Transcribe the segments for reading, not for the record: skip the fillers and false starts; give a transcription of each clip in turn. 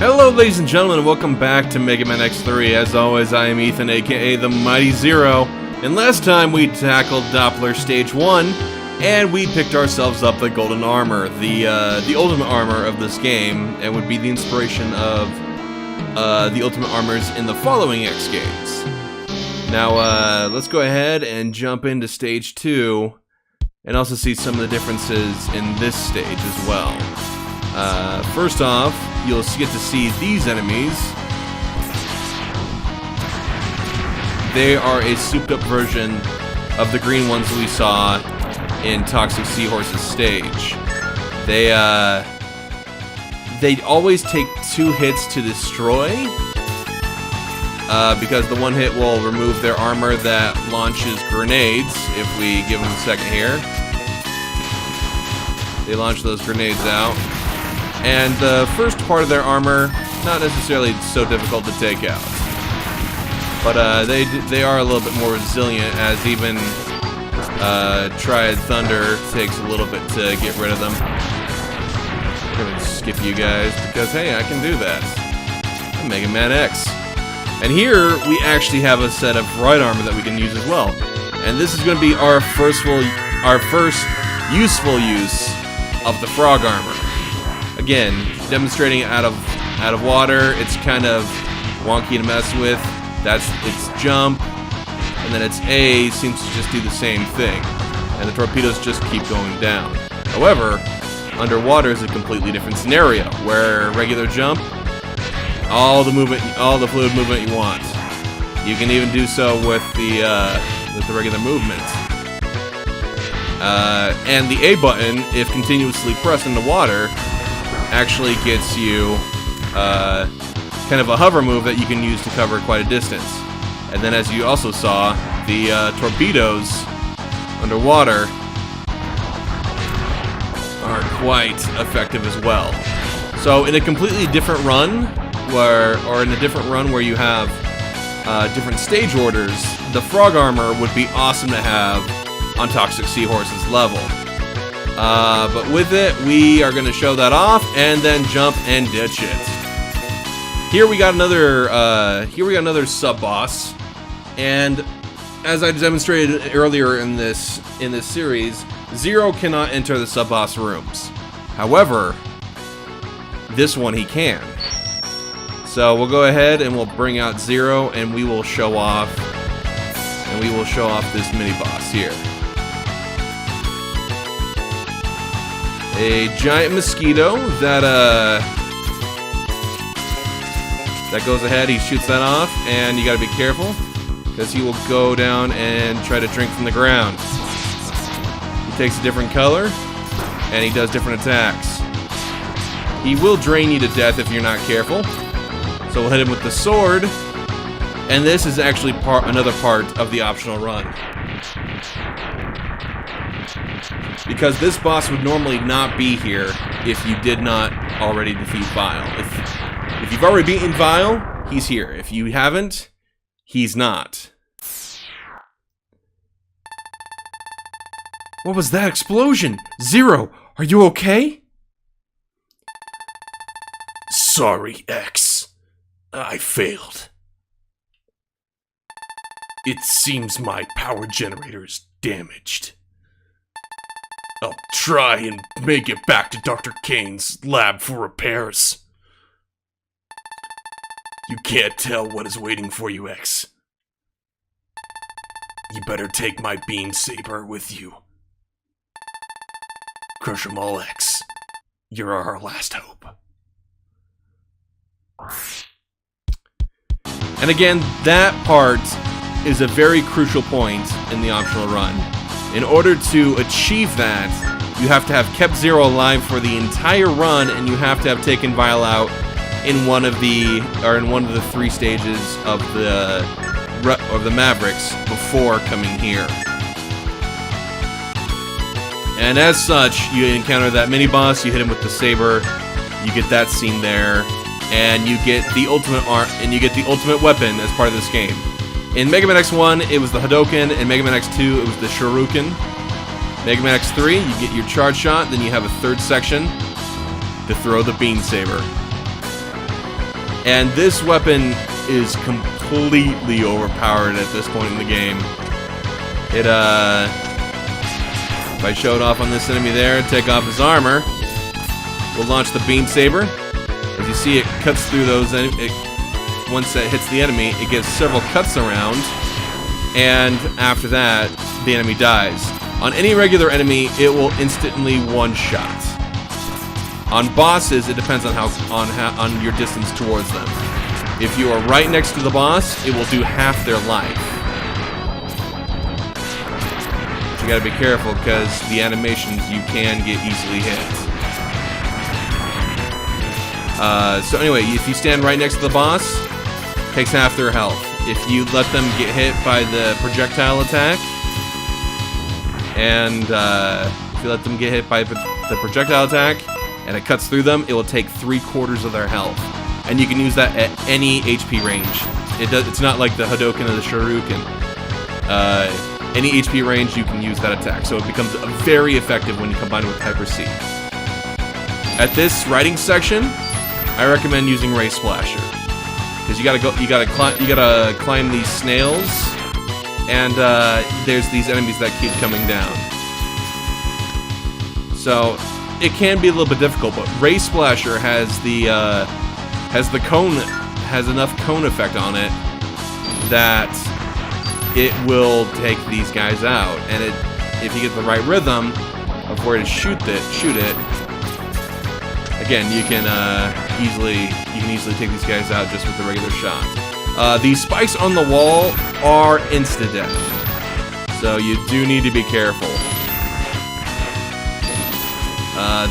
Hello ladies and gentlemen, and welcome back to Mega Man X3. As always, I am Ethan, aka TheMightyZero, and last time we tackled Doppler Stage 1, and we picked ourselves up the Golden Armor, the ultimate armor of this game, and would be the inspiration of the ultimate armors in the following X games. Now, let's go ahead and jump into Stage 2, and also see some of the differences in this stage as well. First off, you'll get to see these enemies. They are a souped-up version of the green ones we saw in Toxic Seahorse's stage. They always take 2 hits to destroy, because the 1 hit will remove their armor that launches grenades. If we give them a second here, they launch those grenades out. And the first part of their armor, not necessarily so difficult to take out. But they are a little bit more resilient, as even Triad Thunder takes a little bit to get rid of them. I'm gonna skip you guys, because hey, I can do that. I'm Mega Man X. And here, we actually have a set of right armor that we can use as well. And this is gonna be our first useful use of the frog armor. Again, demonstrating out of water, it's kind of wonky to mess with. That's its jump, and then its A seems to just do the same thing, and the torpedoes just keep going down. However, underwater is a completely different scenario, where regular jump, all the fluid movement you want. You can even do so with the regular movement. And the A button, if continuously pressed in the water, actually gets you kind of a hover move that you can use to cover quite a distance. And then, as you also saw, the torpedoes underwater are quite effective as well. So in a completely different run, where you have different stage orders, the frog armor would be awesome to have on Toxic Seahorse's level. But with it, we are going to show that off and then jump and ditch it. Here we got another sub-boss, and as I demonstrated earlier in this series, Zero cannot enter the sub-boss rooms. However, this one he can. So we'll go ahead and we'll bring out Zero, and we will show off this mini-boss here. A giant mosquito that goes ahead, he shoots that off, and you gotta be careful, because he will go down and try to drink from the ground. He takes a different color, and he does different attacks. He will drain you to death if you're not careful, so we'll hit him with the sword, and this is actually another part of the optional run. Because this boss would normally not be here if you did not already defeat Vile. If you've already beaten Vile, he's here. If you haven't, he's not. What was that explosion? Zero, are you okay? Sorry, X. I failed. It seems my power generator is damaged. I'll try and make it back to Dr. Kane's lab for repairs. You can't tell what is waiting for you, X. You better take my Beam Sabre with you. Crush 'em all, X. You're our last hope. And again, that part is a very crucial point in the optional run. In order to achieve that, you have to have kept Zero alive for the entire run, and you have to have taken Vile out in one of the 3 stages of the Mavericks before coming here. And as such, you encounter that mini boss. You hit him with the saber. You get that scene there, and you get the ultimate weapon as part of this game. In Mega Man X1, it was the Hadoken. In Mega Man X2, it was the Shuriken. Mega Man X3, you get your charge shot, then you have a third section to throw the Beam Sabre. And this weapon is completely overpowered at this point in the game. It, if I show it off on this enemy there, take off his armor, we'll launch the Beam Sabre. As you see, it cuts through those, once it hits the enemy, it gives several cuts around, and after that, the enemy dies. On any regular enemy, it will instantly one-shot. On bosses, it depends on on your distance towards them. If you are right next to the boss, it will do half their life. But you gotta be careful, because the animations, you can get easily hit. So anyway, if you stand right next to the boss, it takes half their health. If you let them get hit by the projectile attack, and if you let them get hit by the projectile attack, and it cuts through them, it will take 3/4 of their health. And you can use that at any HP range. It's not like the Hadoken or the Shuriken. Any HP range, you can use that attack. So it becomes very effective when you combine it with Hyper C. At this riding section, I recommend using Ray Splasher, because you gotta climb these snails, and there's these enemies that keep coming down. So it can be a little bit difficult, but Ray Splasher has enough cone effect on it that it will take these guys out, and if you get the right rhythm of where to shoot it. Again, you can easily take these guys out just with the regular shot. These spikes on the wall are insta-death, so you do need to be careful.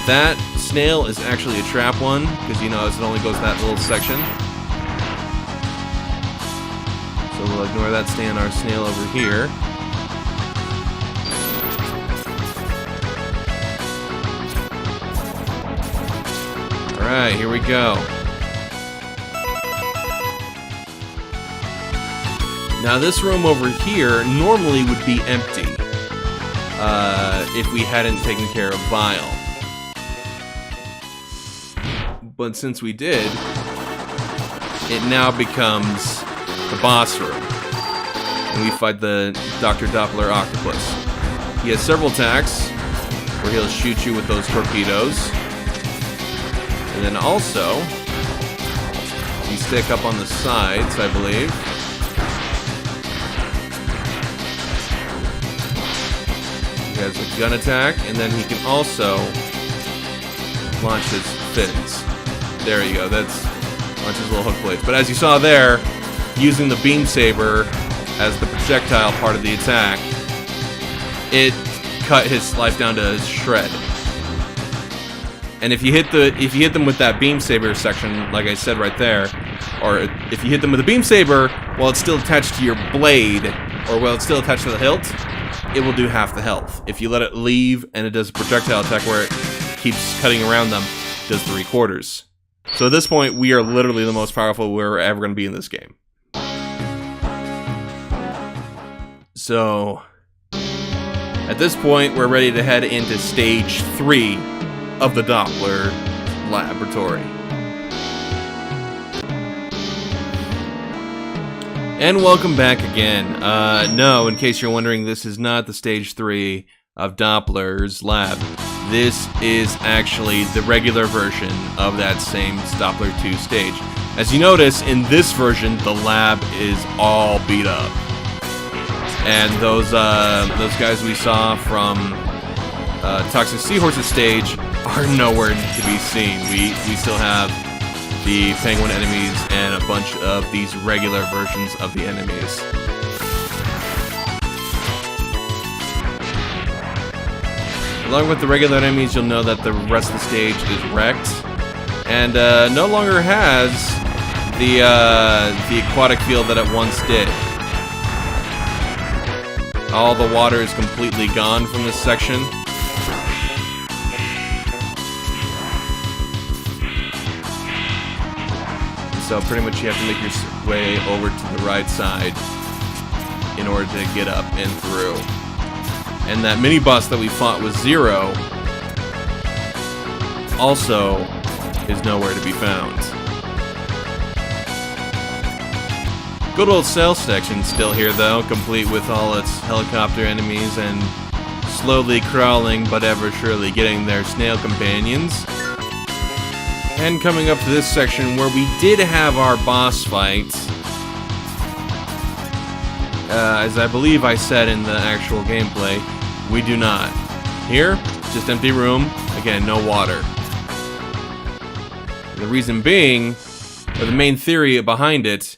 That snail is actually a trap one, because you know it only goes that little section. So we'll ignore that our snail over here. Alright, here we go. Now this room over here normally would be empty if we hadn't taken care of Vile. But since we did, it now becomes the boss room. And we fight the Dr. Doppler octopus. He has several attacks where he'll shoot you with those torpedoes. And then also, you stick up on the sides, I believe. He has a gun attack, and then he can also launch his fins. There you go, that's launch his little hook blades. But as you saw there, using the Beam Saber as the projectile part of the attack, it cut his life down to a shred. And if you hit them with that Beam Saber section, like I said right there, or if you hit them with a Beam Saber while it's still attached to your blade, or while it's still attached to the hilt, it will do half the health. If you let it leave and it does a projectile attack where it keeps cutting around them, it does 3/4. So at this point, we are literally the most powerful we're ever going to be in this game. So at this point, we're ready to head into stage 3 of the Doppler laboratory. And welcome back again. No, in case you're wondering, this is not the stage 3 of Doppler's lab. This is actually the regular version of that same Doppler 2 stage. As you notice, in this version, the lab is all beat up. And those guys we saw from Toxic Seahorse's stage are nowhere to be seen. We still have the penguin enemies and a bunch of these regular versions of the enemies. Along with the regular enemies, you'll know that the rest of the stage is wrecked, and no longer has the aquatic field that it once did. All the water is completely gone from this section. So pretty much you have to make your way over to the right side in order to get up and through. And that mini-boss that we fought with Zero also is nowhere to be found. Good old sail section still here though, complete with all its helicopter enemies and slowly crawling but ever surely getting their snail companions. And coming up to this section where we did have our boss fight. As I believe I said in the actual gameplay, we do not. Here, just empty room, again, no water. The reason being, or the main theory behind it,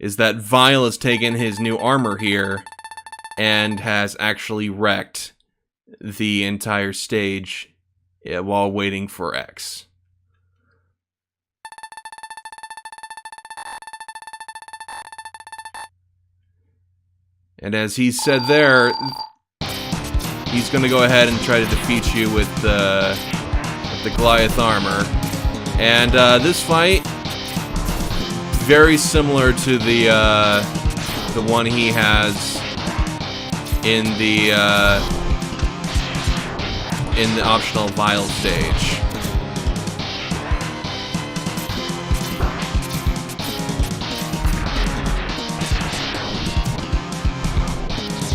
is that Vile has taken his new armor here and has actually wrecked the entire stage while waiting for X. And as he said there, he's going to go ahead and try to defeat you with the Goliath armor. And this fight, very similar to the one he has in the optional Vile stage.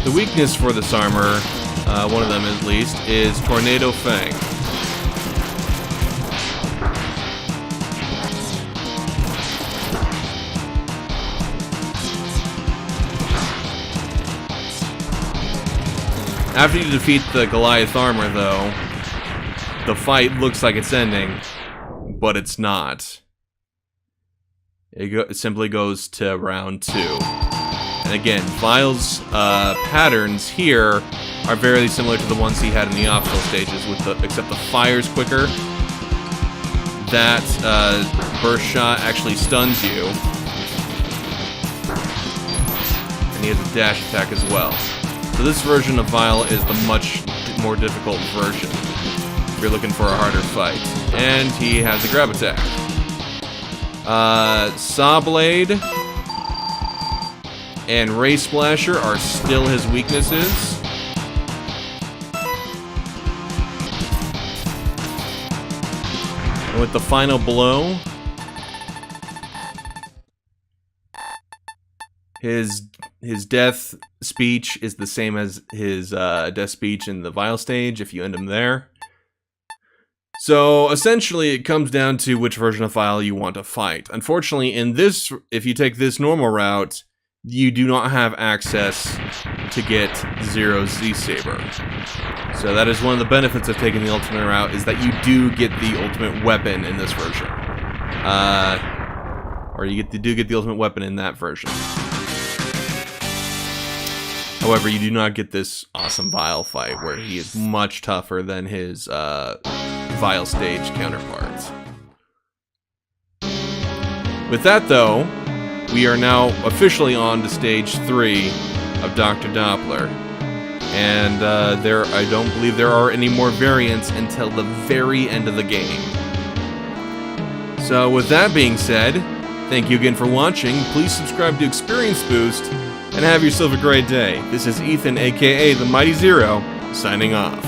The weakness for this armor, one of them at least, is Tornado Fang. After you defeat the Goliath armor, though, the fight looks like it's ending, but it's not. It simply goes to round 2. And again, Vile's patterns here are very similar to the ones he had in the optional stages, except the fire's quicker. That burst shot actually stuns you. And he has a dash attack as well. So this version of Vile is the much more difficult version if you're looking for a harder fight. And he has a grab attack. Saw Blade and Ray Splasher are still his weaknesses. And with the final blow, his death speech is the same as his death speech in the Vile stage if you end him there. So essentially it comes down to which version of Vile you want to fight. Unfortunately, in this, if you take this normal route, you do not have access to get Zero's Z-Saber. So that is one of the benefits of taking the ultimate route, is that you do get the ultimate weapon in this version. Or you do get the ultimate weapon in that version. However, you do not get this awesome Vile fight, where he is much tougher than his Vile stage counterparts. With that, though, we are now officially on to stage 3 of Dr. Doppler. And I don't believe there are any more variants until the very end of the game. So with that being said, thank you again for watching. Please subscribe to Experience Boost, and have yourself a great day. This is Ethan, aka TheMightyZero, signing off.